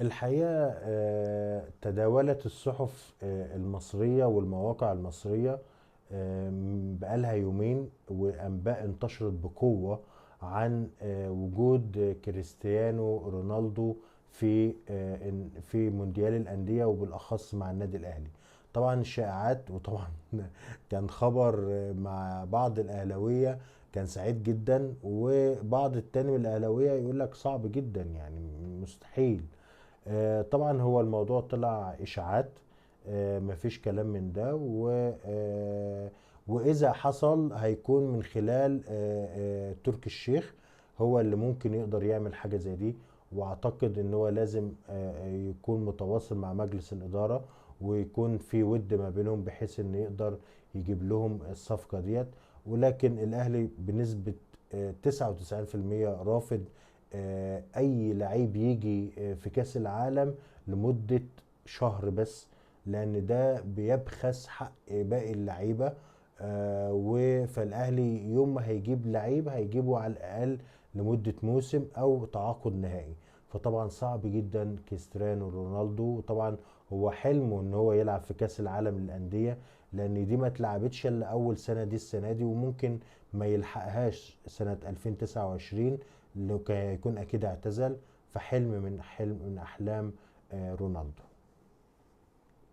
الحقيقة تداولت الصحف المصرية والمواقع المصرية بقالها يومين، وأنباء انتشرت بقوة عن وجود كريستيانو رونالدو في مونديال الأندية، وبالأخص مع النادي الأهلي. طبعا الشائعات، وطبعا كان خبر مع بعض الأهلاوية كان سعيد جدا، وبعض التاني من الأهلاوية يقول لك صعب جدا، يعني مستحيل. طبعا هو الموضوع طلع اشاعات، مفيش كلام من ده، واذا حصل هيكون من خلال تركي الشيخ، هو اللي ممكن يقدر يعمل حاجة زي دي. واعتقد ان هو لازم يكون متواصل مع مجلس الادارة، ويكون في ود ما بينهم بحيث ان يقدر يجيب لهم الصفقة ديت. ولكن الاهلي بنسبة 99% رافض اي لعيب يجي في كاس العالم لمدة شهر بس، لان ده بيبخس حق باقي اللعيبة. فالاهلي يوم ما هيجيب لعيب هيجيبه على الاقل لمدة موسم او تعاقد نهائي. فطبعا صعب جدا كريستيانو رونالدو، طبعا هو حلمه ان هو يلعب في كاس العالم للانديه، لان دي ما اتلعبتش الا اول سنه، دي السنه دي، وممكن ما يلحقهاش سنه 2029 لو كان يكون اكيد اعتزل. فحلم من احلام رونالدو.